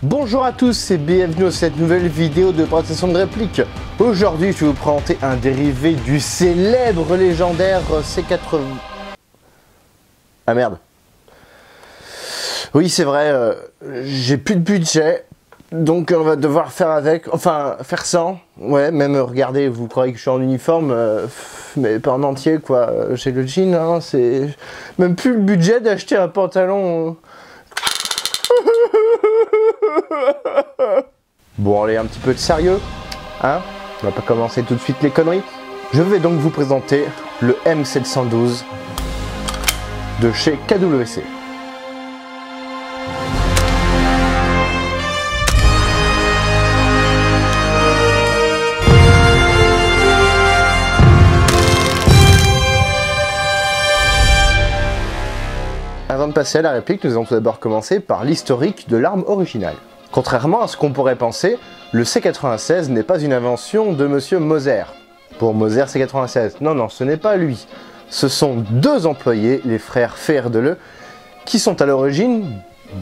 Bonjour à tous et bienvenue dans cette nouvelle vidéo de présentation de réplique. Aujourd'hui, je vais vous présenter un dérivé du célèbre légendaire C80... Ah merde. Oui, c'est vrai, j'ai plus de budget, donc on va devoir faire avec, enfin, faire sans. Ouais, même regardez, vous croyez que je suis en uniforme, mais pas en entier, quoi. J'ai le jean, hein, c'est... Même plus le budget d'acheter un pantalon... Bon, allez, un petit peu de sérieux, hein? On va pas commencer tout de suite les conneries. Je vais donc vous présenter le M712 de chez KWC. Avant de passer à la réplique, nous allons tout d'abord commencer par l'historique de l'arme originale. Contrairement à ce qu'on pourrait penser, le C96 n'est pas une invention de Monsieur Moser. Pour Moser C96, non, ce n'est pas lui. Ce sont deux employés, les frères Feerdele, qui sont à l'origine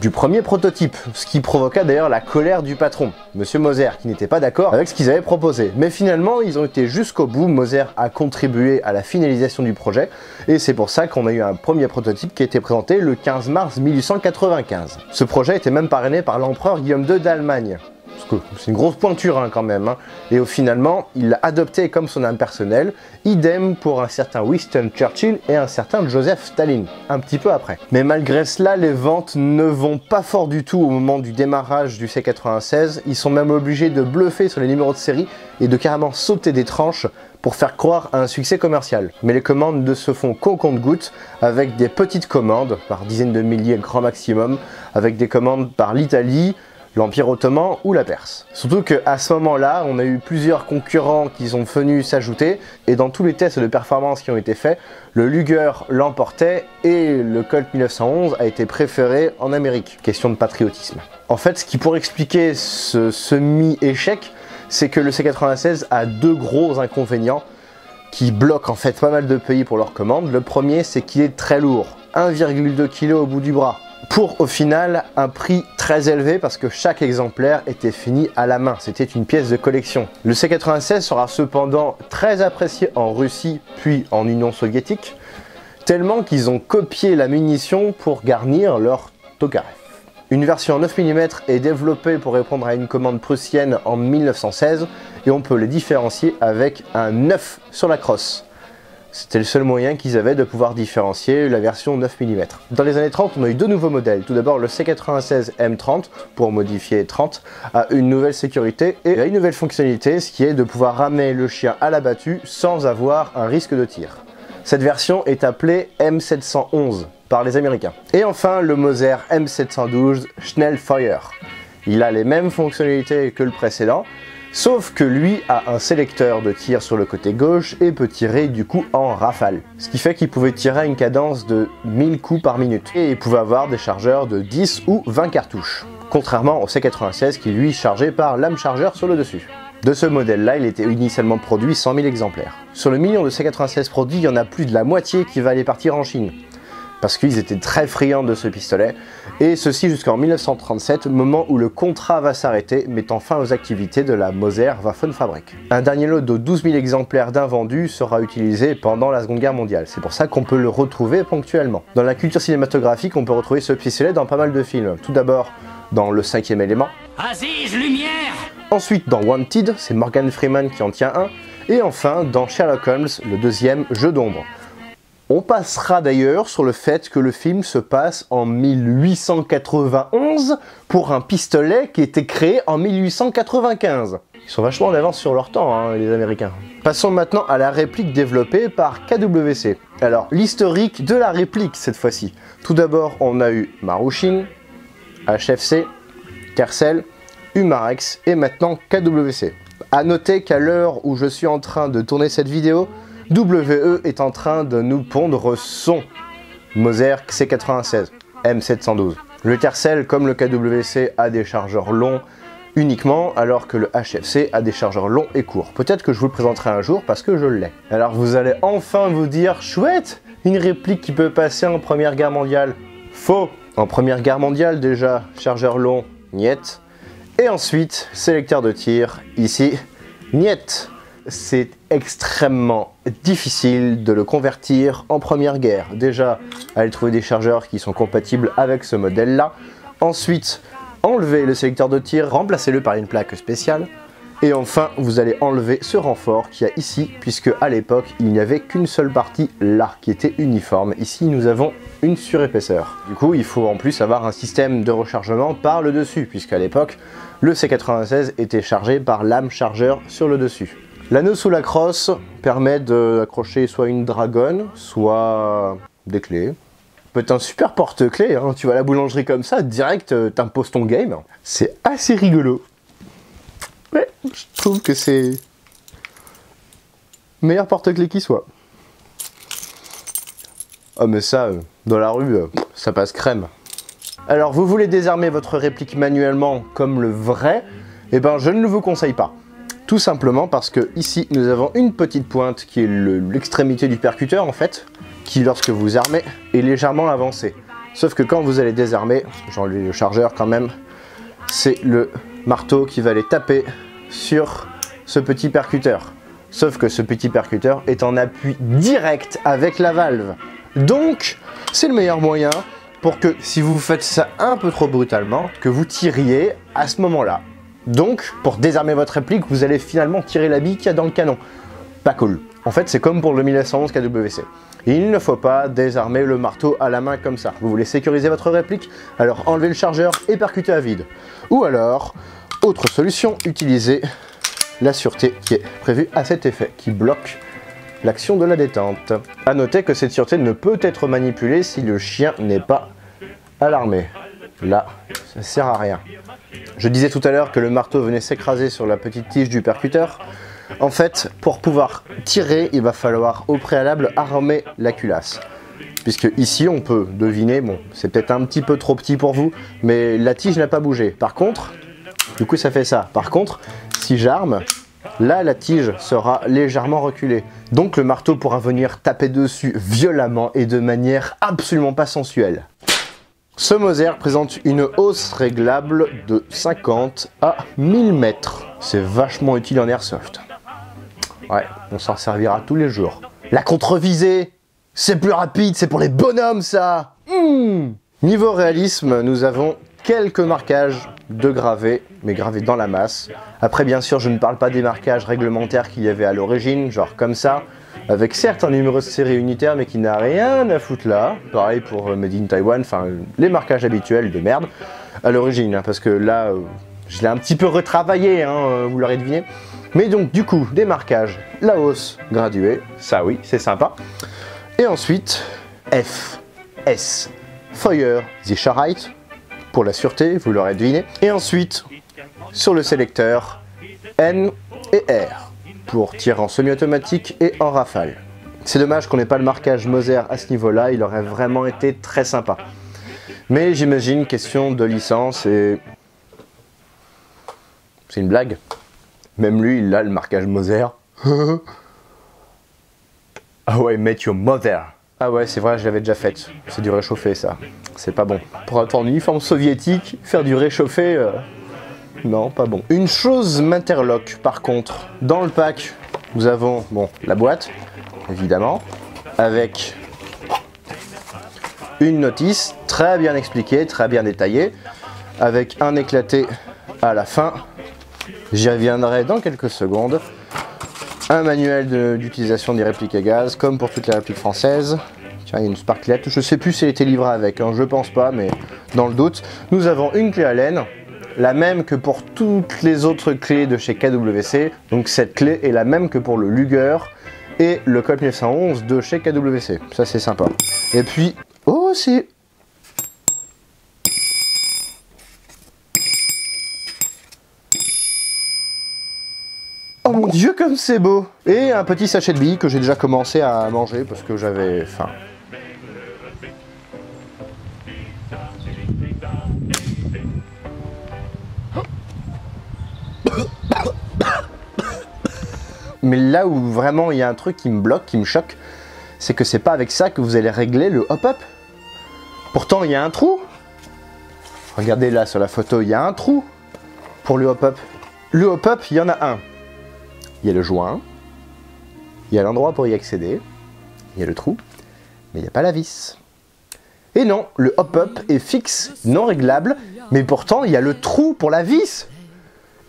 du premier prototype, ce qui provoqua d'ailleurs la colère du patron, Monsieur Moser, qui n'était pas d'accord avec ce qu'ils avaient proposé. Mais finalement, ils ont été jusqu'au bout, Moser a contribué à la finalisation du projet, et c'est pour ça qu'on a eu un premier prototype qui a été présenté le 15 mars 1895. Ce projet était même parrainé par l'empereur Guillaume II d'Allemagne. C'est une grosse pointure hein, quand même, hein. Et finalement, il l'a adopté comme son âme personnelle, idem pour un certain Winston Churchill et un certain Joseph Staline, un petit peu après. Mais malgré cela, les ventes ne vont pas fort du tout au moment du démarrage du C96, ils sont même obligés de bluffer sur les numéros de série et de carrément sauter des tranches pour faire croire à un succès commercial. Mais les commandes ne se font qu'au compte-gouttes, avec des petites commandes, par dizaines de milliers grand maximum, avec des commandes par l'Italie, l'Empire ottoman ou la Perse. Surtout qu'à ce moment-là, on a eu plusieurs concurrents qui sont venus s'ajouter, et dans tous les tests de performance qui ont été faits, le Luger l'emportait et le Colt 1911 a été préféré en Amérique. Question de patriotisme. En fait, ce qui pourrait expliquer ce semi-échec, c'est que le C96 a deux gros inconvénients qui bloquent en fait pas mal de pays pour leurs commandes. Le premier, c'est qu'il est très lourd, 1,2 kg au bout du bras. Pour au final un prix très élevé parce que chaque exemplaire était fini à la main, c'était une pièce de collection. Le C96 sera cependant très apprécié en Russie puis en Union soviétique, tellement qu'ils ont copié la munition pour garnir leur Tokarev. Une version 9 mm est développée pour répondre à une commande prussienne en 1916 et on peut les différencier avec un 9 sur la crosse. C'était le seul moyen qu'ils avaient de pouvoir différencier la version 9 mm. Dans les années 30, on a eu deux nouveaux modèles. Tout d'abord, le C96 M30, pour modifier 30, a une nouvelle sécurité et a une nouvelle fonctionnalité, ce qui est de pouvoir ramener le chien à la battue sans avoir un risque de tir. Cette version est appelée M711 par les Américains. Et enfin, le Moser M712 Schnellfeuer. Il a les mêmes fonctionnalités que le précédent, sauf que lui a un sélecteur de tir sur le côté gauche et peut tirer du coup en rafale. Ce qui fait qu'il pouvait tirer à une cadence de 1000 coups par minute. Et il pouvait avoir des chargeurs de 10 ou 20 cartouches. Contrairement au C96 qui lui chargeait par lame chargeur sur le dessus. De ce modèle-là, il était initialement produit 100 000 exemplaires. Sur le million de C96 produits, il y en a plus de la moitié qui va aller partir en Chine. Parce qu'ils étaient très friands de ce pistolet, et ceci jusqu'en 1937, moment où le contrat va s'arrêter, mettant fin aux activités de la Moser Waffenfabrik. Un dernier lot de 12 000 exemplaires d'invendus sera utilisé pendant la Seconde Guerre mondiale, c'est pour ça qu'on peut le retrouver ponctuellement. Dans la culture cinématographique, on peut retrouver ce pistolet dans pas mal de films. Tout d'abord dans Le 5e élément, Aziz Lumière. Ensuite dans Wanted, c'est Morgan Freeman qui en tient un, et enfin dans Sherlock Holmes, le deuxième Jeu d'ombre. On passera d'ailleurs sur le fait que le film se passe en 1891 pour un pistolet qui a été créé en 1895. Ils sont vachement en avance sur leur temps, hein, les Américains. Passons maintenant à la réplique développée par KWC. Alors, l'historique de la réplique cette fois-ci. Tout d'abord, on a eu Marushin, HFC, Tercel, Umarex et maintenant KWC. A noter qu'à l'heure où je suis en train de tourner cette vidéo, WE est en train de nous pondre son Moser C96 M712. Le Tercel, comme le KWC, a des chargeurs longs uniquement, alors que le HFC a des chargeurs longs et courts. Peut-être que je vous le présenterai un jour parce que je l'ai. Alors vous allez enfin vous dire, chouette, une réplique qui peut passer en Première Guerre mondiale. Faux. En Première Guerre mondiale déjà, chargeur long, niet. Et ensuite, sélecteur de tir, ici, niet. C'est extrêmement difficile de le convertir en première guerre. Déjà, allez trouver des chargeurs qui sont compatibles avec ce modèle-là. Ensuite, enlevez le sélecteur de tir, remplacez-le par une plaque spéciale. Et enfin, vous allez enlever ce renfort qu'il y a ici, puisque à l'époque, il n'y avait qu'une seule partie là, qui était uniforme. Ici, nous avons une surépaisseur. Du coup, il faut en plus avoir un système de rechargement par le dessus, puisqu'à l'époque, le C96 était chargé par lame chargeur sur le dessus. L'anneau sous la crosse permet d'accrocher soit une dragonne, soit des clés. Peut être un super porte-clés, hein. Tu vas à la boulangerie comme ça, direct, t'imposes ton game. C'est assez rigolo. Ouais, je trouve que c'est meilleur porte-clés qui soit. Ah mais ça, dans la rue, ça passe crème. Alors vous voulez désarmer votre réplique manuellement comme le vrai? Eh ben je ne le vous conseille pas. Tout simplement parce que ici nous avons une petite pointe qui est l'extrémité du percuteur en fait, qui lorsque vous armez est légèrement avancée. Sauf que quand vous allez désarmer, j'enlève le chargeur quand même, c'est le marteau qui va aller taper sur ce petit percuteur. Sauf que ce petit percuteur est en appui direct avec la valve. Donc, c'est le meilleur moyen pour que si vous faites ça un peu trop brutalement, que vous tiriez à ce moment-là. Donc, pour désarmer votre réplique, vous allez finalement tirer la bille qu'il y a dans le canon. Pas cool. En fait, c'est comme pour le 1911 KWC. Il ne faut pas désarmer le marteau à la main comme ça. Vous voulez sécuriser votre réplique, alors enlevez le chargeur et percutez à vide. Ou alors, autre solution, utilisez la sûreté qui est prévue à cet effet, qui bloque l'action de la détente. A noter que cette sûreté ne peut être manipulée si le chien n'est pas alarmé. Là, ça sert à rien. Je disais tout à l'heure que le marteau venait s'écraser sur la petite tige du percuteur. En fait, pour pouvoir tirer, il va falloir au préalable armer la culasse. Puisque ici, on peut deviner, bon, c'est peut-être un petit peu trop petit pour vous, mais la tige n'a pas bougé. Par contre, du coup ça fait ça. Par contre, si j'arme, là la tige sera légèrement reculée. Donc le marteau pourra venir taper dessus violemment et de manière absolument pas sensuelle. Ce Moser présente une hausse réglable de 50 à 1000 mètres. C'est vachement utile en airsoft. Ouais, on s'en servira tous les jours. La contre-visée, c'est plus rapide, c'est pour les bonhommes ça. Niveau réalisme, nous avons quelques marquages de gravés, mais gravés dans la masse. Après, bien sûr, je ne parle pas des marquages réglementaires qu'il y avait à l'origine, genre comme ça, avec certes un numéro de série unitaire, mais qui n'a rien à foutre là. Pareil pour Made in Taiwan, enfin, les marquages habituels de merde, à l'origine, hein, parce que là, je l'ai un petit peu retravaillé, hein, vous l'aurez deviné. Mais donc, du coup, des marquages, la hausse graduée, ça oui, c'est sympa. Et ensuite, F, S, Feuer, Sicherheit, pour la sûreté, vous l'aurez deviné. Et ensuite, sur le sélecteur, N et R, pour tir en semi-automatique et en rafale. C'est dommage qu'on n'ait pas le marquage Moser à ce niveau-là, il aurait vraiment été très sympa. Mais j'imagine, question de licence et... C'est une blague. Même lui, il a le marquage Moser. Ah ouais, met your mother. Ah ouais, c'est vrai, je l'avais déjà faite. C'est du réchauffé, ça. C'est pas bon. Pour un uniforme soviétique, faire du réchauffé, non, pas bon. Une chose m'interloque, par contre. Dans le pack, nous avons, bon, la boîte, évidemment, avec une notice très bien expliquée, très bien détaillée, avec un éclaté à la fin. J'y reviendrai dans quelques secondes. Un manuel d'utilisation des répliques à gaz, comme pour toutes les répliques françaises. Tiens, il y a une sparklette. Je sais plus si elle était livrée avec, hein, je pense pas, mais dans le doute. Nous avons une clé Allen, la même que pour toutes les autres clés de chez KWC. Donc cette clé est la même que pour le Luger et le Colt 1911 de chez KWC. Ça, c'est sympa. Et puis, oh, c'est... Oh mon dieu comme c'est beau! Et un petit sachet de billes que j'ai déjà commencé à manger parce que j'avais faim. Mais là où vraiment il y a un truc qui me bloque, qui me choque, c'est que c'est pas avec ça que vous allez régler le hop-up. Pourtant il y a un trou. Regardez là sur la photo, il y a un trou pour le hop-up. Le hop-up, il y en a un. Il y a le joint, il y a l'endroit pour y accéder, il y a le trou, mais il n'y a pas la vis. Et non, le hop-up est fixe, non réglable, mais pourtant il y a le trou pour la vis.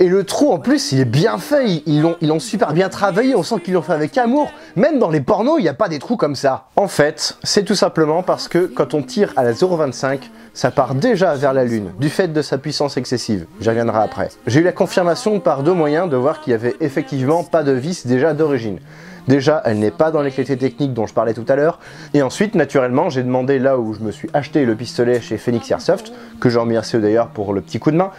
Et le trou en plus, il est bien fait, ils l'ont super bien travaillé, on sent qu'ils l'ont fait avec amour. Même dans les pornos, il n'y a pas des trous comme ça. En fait, c'est tout simplement parce que quand on tire à la 0,25, ça part déjà vers la Lune, du fait de sa puissance excessive. J'y reviendrai après. J'ai eu la confirmation par deux moyens de voir qu'il n'y avait effectivement pas de vis déjà d'origine. Déjà, elle n'est pas dans les clés techniques dont je parlais tout à l'heure. Et ensuite, naturellement, j'ai demandé là où je me suis acheté le pistolet chez Phoenix Airsoft, que je remercie d'ailleurs pour le petit coup de main,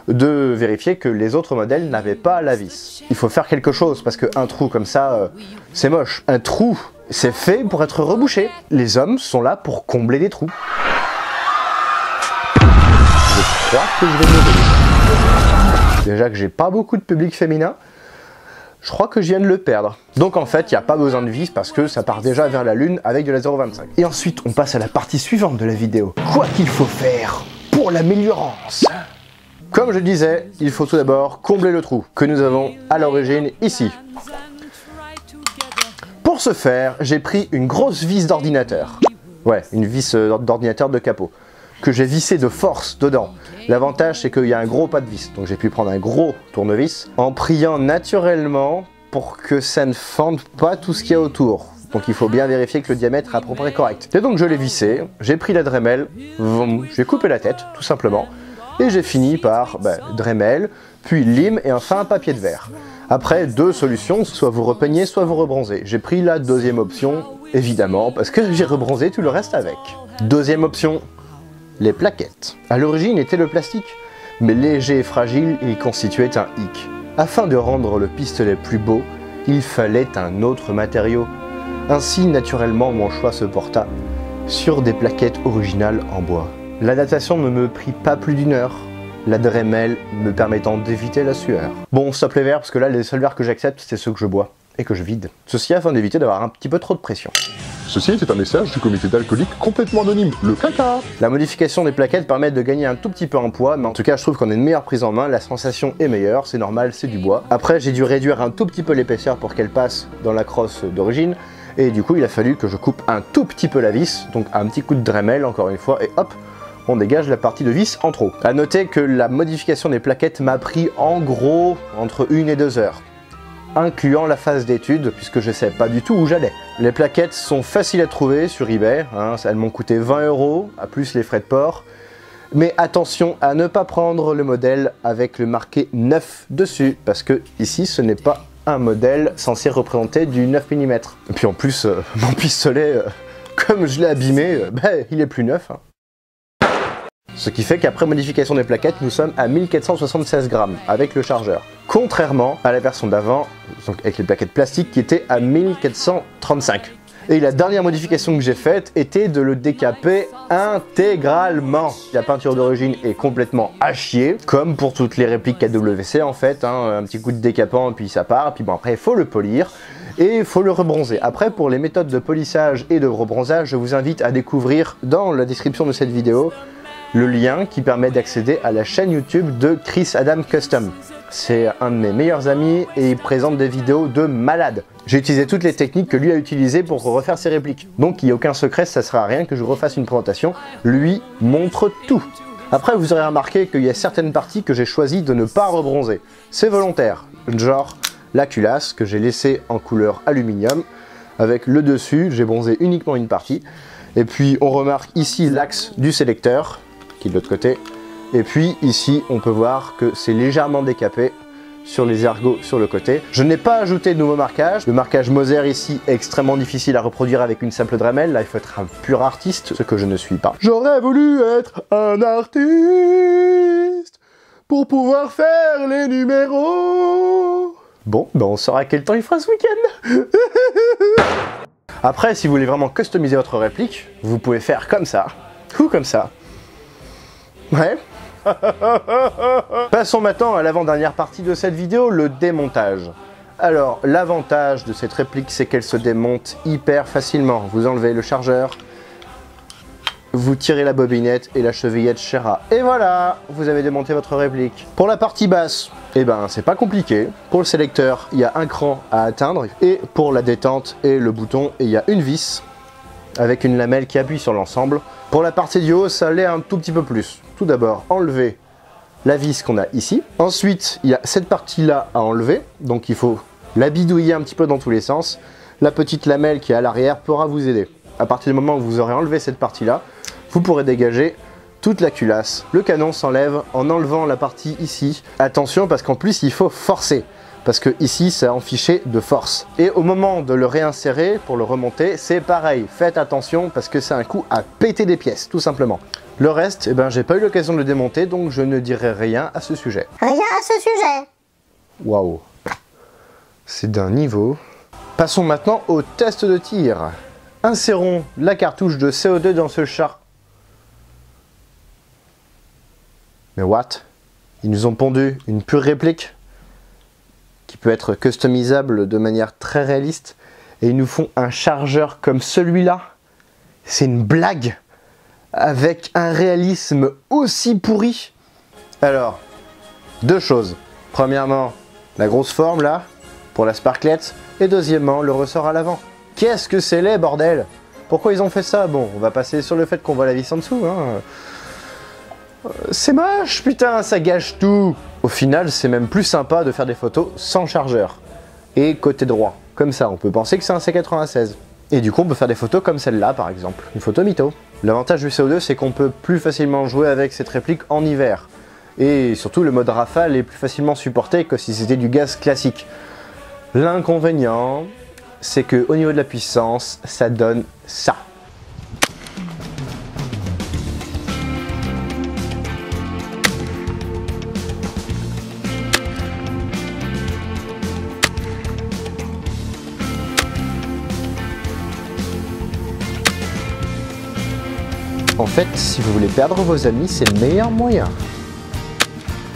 de vérifier que les autres modèles n'avaient pas la vis. Il faut faire quelque chose parce qu'un trou comme ça, c'est moche. Un trou, c'est fait pour être rebouché. Les hommes sont là pour combler des trous. Je crois que je vais me lever. Déjà que j'ai pas beaucoup de public féminin, je crois que je viens de le perdre. Donc en fait, il n'y a pas besoin de vis parce que ça part déjà vers la Lune avec de la 0,25. Et ensuite, on passe à la partie suivante de la vidéo. Quoi qu'il faut faire pour l'amélioration. Comme je disais, il faut tout d'abord combler le trou que nous avons à l'origine ici. Pour ce faire, j'ai pris une grosse vis d'ordinateur. Ouais, une vis d'ordinateur de capot. Que j'ai vissé de force dedans. L'avantage, c'est qu'il y a un gros pas de vis. Donc j'ai pu prendre un gros tournevis en priant naturellement pour que ça ne fende pas tout ce qu'il y a autour. Donc il faut bien vérifier que le diamètre est à peu près correct. Et donc je l'ai vissé, j'ai pris la Dremel, j'ai coupé la tête, tout simplement. Et j'ai fini par Dremel, puis lime et enfin un papier de verre. Après, deux solutions, soit vous repeignez, soit vous rebronzez. J'ai pris la deuxième option, évidemment, parce que j'ai rebronzé tout le reste avec. Deuxième option, les plaquettes. À l'origine était le plastique, mais léger et fragile, il constituait un hic. Afin de rendre le pistolet plus beau, il fallait un autre matériau. Ainsi, naturellement, mon choix se porta sur des plaquettes originales en bois. L'adaptation ne me prit pas plus d'une heure, la Dremel me permettant d'éviter la sueur. Bon, stop les verres, parce que là, les seuls verres que j'accepte, c'est ceux que je bois et que je vide. Ceci afin d'éviter d'avoir un petit peu trop de pression. Ceci était un message du comité d'alcooliques complètement anonyme, le caca. La modification des plaquettes permet de gagner un tout petit peu en poids, mais en tout cas, je trouve qu'on a une meilleure prise en main, la sensation est meilleure, c'est normal, c'est du bois. Après, j'ai dû réduire un tout petit peu l'épaisseur pour qu'elle passe dans la crosse d'origine, et du coup, il a fallu que je coupe un tout petit peu la vis, donc un petit coup de Dremel, encore une fois, et hop, on dégage la partie de vis en trop. A noter que la modification des plaquettes m'a pris en gros entre 1 et 2 heures, incluant la phase d'étude, puisque je ne sais pas du tout où j'allais. Les plaquettes sont faciles à trouver sur eBay, elles m'ont coûté 20 €, à plus les frais de port. Mais attention à ne pas prendre le modèle avec le marqué 9 dessus, parce que ici ce n'est pas un modèle censé représenter du 9 mm. Et puis en plus, mon pistolet, comme je l'ai abîmé, il est plus neuf. Ce qui fait qu'après modification des plaquettes, nous sommes à 1476 grammes avec le chargeur. Contrairement à la version d'avant, donc avec les plaquettes plastiques qui étaient à 1435. Et la dernière modification que j'ai faite était de le décaper intégralement. La peinture d'origine est complètement à chier, comme pour toutes les répliques KWC en fait, un petit coup de décapant et puis ça part, puis bon après il faut le polir. Et il faut le rebronzer. Après, pour les méthodes de polissage et de rebronzage, je vous invite à découvrir dans la description de cette vidéo le lien qui permet d'accéder à la chaîne YouTube de Chris Adam Custom. C'est un de mes meilleurs amis et il présente des vidéos de malade. J'ai utilisé toutes les techniques que lui a utilisées pour refaire ses répliques. Donc il n'y a aucun secret, ça ne sert à rien que je refasse une présentation. Lui montre tout. Après, vous aurez remarqué qu'il y a certaines parties que j'ai choisi de ne pas rebronzer. C'est volontaire. Genre la culasse que j'ai laissée en couleur aluminium. Avec le dessus, j'ai bronzé uniquement une partie. Et puis on remarque ici l'axe du sélecteur, qui est de l'autre côté. Et puis ici, on peut voir que c'est légèrement décapé sur les ergots sur le côté. Je n'ai pas ajouté de nouveau marquage. Le marquage Moser ici est extrêmement difficile à reproduire avec une simple Dremel. Là, il faut être un pur artiste, ce que je ne suis pas. J'aurais voulu être un artiste pour pouvoir faire les numéros. Bon, on saura à quel temps il fera ce week-end. Après, si vous voulez vraiment customiser votre réplique, vous pouvez faire comme ça, ou comme ça. Ouais. Passons maintenant à l'avant-dernière partie de cette vidéo, le démontage. Alors, l'avantage de cette réplique, c'est qu'elle se démonte hyper facilement. Vous enlevez le chargeur, vous tirez la bobinette et la chevillette Shera. Et voilà, vous avez démonté votre réplique. Pour la partie basse, eh ben c'est pas compliqué. Pour le sélecteur, il y a un cran à atteindre. Et pour la détente et le bouton, il y a une vis avec une lamelle qui appuie sur l'ensemble. Pour la partie du haut, ça l'est un tout petit peu plus. Tout d'abord, enlever la vis qu'on a ici. Ensuite, il y a cette partie-là à enlever. Donc il faut la bidouiller un petit peu dans tous les sens. La petite lamelle qui est à l'arrière pourra vous aider. À partir du moment où vous aurez enlevé cette partie-là, vous pourrez dégager toute la culasse. Le canon s'enlève en enlevant la partie ici. Attention parce qu'en plus il faut forcer. Parce que ici c'est un fichier de force. Et au moment de le réinsérer pour le remonter, c'est pareil. Faites attention parce que c'est un coup à péter des pièces, tout simplement. Le reste, eh ben, j'ai pas eu l'occasion de le démonter, donc je ne dirai rien à ce sujet. Rien à ce sujet. Waouh. C'est d'un niveau. Passons maintenant au test de tir. Insérons la cartouche de CO2 dans ce char. Mais what? Ils nous ont pondu une pure réplique qui peut être customisable de manière très réaliste et ils nous font un chargeur comme celui-là. C'est une blague avec un réalisme aussi pourri. Alors, deux choses. Premièrement, la grosse forme là pour la sparklette et deuxièmement, le ressort à l'avant. Qu'est-ce que c'est laid, bordel? Pourquoi ils ont fait ça? Bon, on va passer sur le fait qu'on voit la vis en dessous, hein. C'est moche, putain, ça gâche tout. Au final, c'est même plus sympa de faire des photos sans chargeur. Et côté droit, comme ça, on peut penser que c'est un C96. Et du coup, on peut faire des photos comme celle-là, par exemple, une photo mytho. L'avantage du CO2, c'est qu'on peut plus facilement jouer avec cette réplique en hiver. Et surtout, le mode rafale est plus facilement supporté que si c'était du gaz classique. L'inconvénient, c'est que au niveau de la puissance, ça donne ça. En fait, si vous voulez perdre vos amis, c'est le meilleur moyen.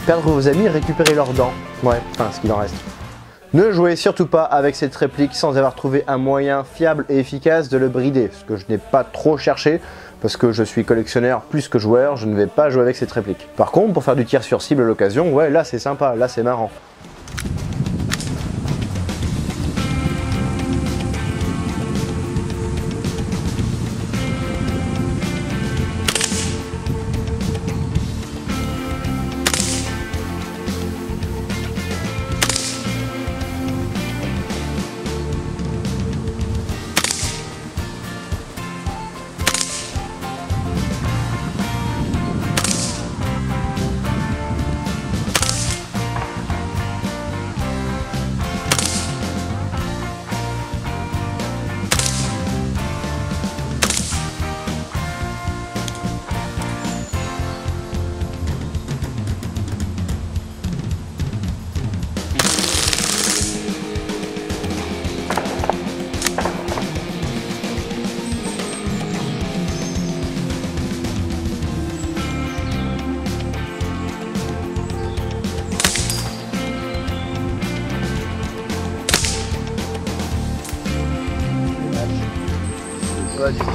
Perdre vos amis et récupérer leurs dents. Ouais, enfin, ce qu'il en reste. Ne jouez surtout pas avec cette réplique sans avoir trouvé un moyen fiable et efficace de le brider. Ce que je n'ai pas trop cherché, parce que je suis collectionneur plus que joueur, je ne vais pas jouer avec cette réplique. Par contre, pour faire du tir sur cible à l'occasion, ouais, là c'est sympa, là c'est marrant. Pas du tout.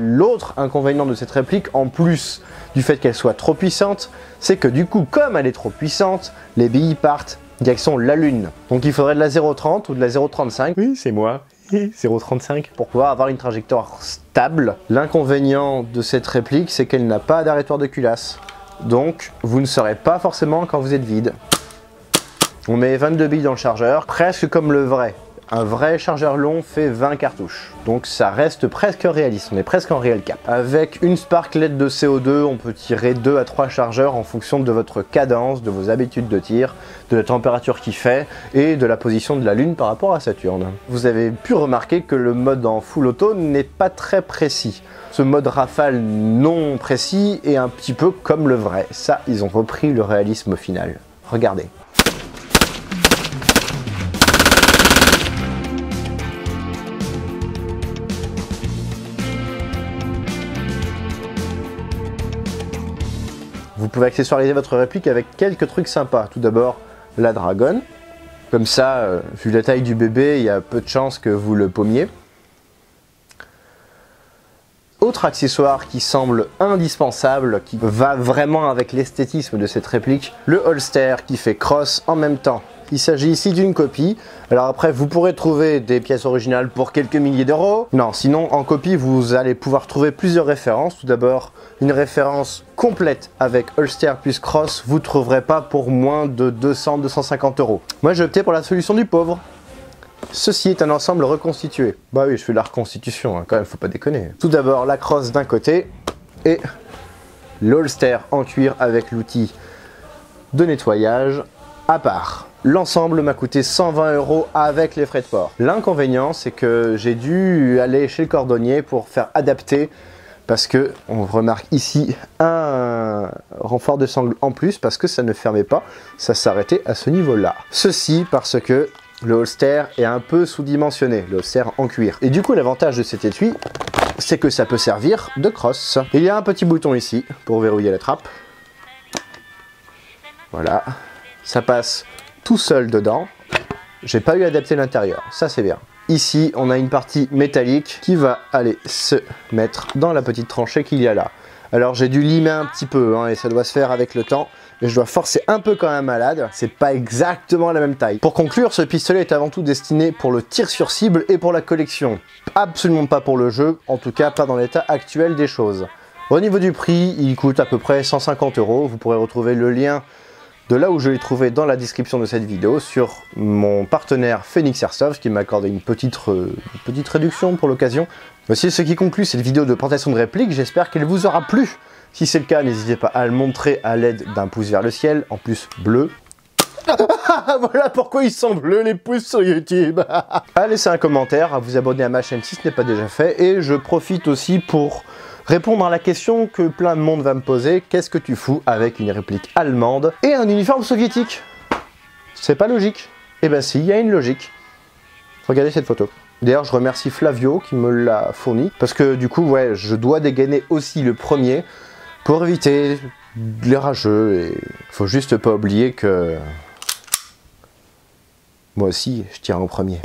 L'autre inconvénient de cette réplique, en plus du fait qu'elle soit trop puissante, c'est que du coup, comme elle est trop puissante, les billes partent direction la Lune. Donc il faudrait de la 0,30 ou de la 0,35. Oui, c'est moi. 0,35 pour pouvoir avoir une trajectoire stable. L'inconvénient de cette réplique, c'est qu'elle n'a pas d'arrêtoir de culasse. Donc vous ne saurez pas forcément quand vous êtes vide. On met 22 billes dans le chargeur, presque comme le vrai. Un vrai chargeur long fait 20 cartouches. Donc ça reste presque réaliste, on est presque en réel cap. Avec une sparklette de CO2, on peut tirer 2 à 3 chargeurs en fonction de votre cadence, de vos habitudes de tir, de la température qu'il fait et de la position de la Lune par rapport à Saturne. Vous avez pu remarquer que le mode en full auto n'est pas très précis. Ce mode rafale non précis est un petit peu comme le vrai. Ça, ils ont repris le réalisme au final. Regardez. Vous pouvez accessoiriser votre réplique avec quelques trucs sympas. Tout d'abord, la dragonne. Comme ça, vu la taille du bébé, il y a peu de chances que vous le paumiez. Autre accessoire qui semble indispensable, qui va vraiment avec l'esthétisme de cette réplique, le holster qui fait cross en même temps. Il s'agit ici d'une copie. Alors après, vous pourrez trouver des pièces originales pour quelques milliers d'euros. Non, sinon en copie, vous allez pouvoir trouver plusieurs références. Tout d'abord, une référence complète avec holster plus cross, vous ne trouverez pas pour moins de 200-250 euros. Moi, j'ai opté pour la solution du pauvre. Ceci est un ensemble reconstitué. Bah oui, je fais la reconstitution, hein, quand même, faut pas déconner. Tout d'abord, la crosse d'un côté et l'holster en cuir avec l'outil de nettoyage à part. L'ensemble m'a coûté 120 euros avec les frais de port. L'inconvénient, c'est que j'ai dû aller chez le cordonnier pour faire adapter parce que on remarque ici un renfort de sangle en plus parce que ça ne fermait pas, ça s'arrêtait à ce niveau-là. Ceci parce que le holster est un peu sous-dimensionné, le holster en cuir. Et du coup, l'avantage de cet étui, c'est que ça peut servir de crosse. Il y a un petit bouton ici pour verrouiller la trappe. Voilà, ça passe tout seul dedans. J'ai pas eu à adapter l'intérieur, ça c'est bien. Ici, on a une partie métallique qui va aller se mettre dans la petite tranchée qu'il y a là. Alors j'ai dû limer un petit peu, hein, et ça doit se faire avec le temps. Mais je dois forcer un peu quand même malade, c'est pas exactement la même taille. Pour conclure, ce pistolet est avant tout destiné pour le tir sur cible et pour la collection. Absolument pas pour le jeu, en tout cas pas dans l'état actuel des choses. Au niveau du prix, il coûte à peu près 150 euros. Vous pourrez retrouver le lien de là où je l'ai trouvé dans la description de cette vidéo sur mon partenaire Phoenix Airsoft qui m'a accordé une petite réduction pour l'occasion. Voici ce qui conclut cette vidéo de présentation de réplique, j'espère qu'elle vous aura plu. Si c'est le cas, n'hésitez pas à le montrer à l'aide d'un pouce vers le ciel, en plus bleu. Voilà pourquoi ils sont bleus les pouces sur YouTube. À laisser un commentaire, à vous abonner à ma chaîne si ce n'est pas déjà fait, et je profite aussi pour répondre à la question que plein de monde va me poser, qu'est-ce que tu fous avec une réplique allemande et un uniforme soviétique? C'est pas logique. Eh ben si, il y a une logique. Regardez cette photo. D'ailleurs, je remercie Flavio qui me l'a fourni, parce que du coup, ouais, je dois dégainer aussi le premier pour éviter les rageux, et faut juste pas oublier que moi aussi, je tiens au premier.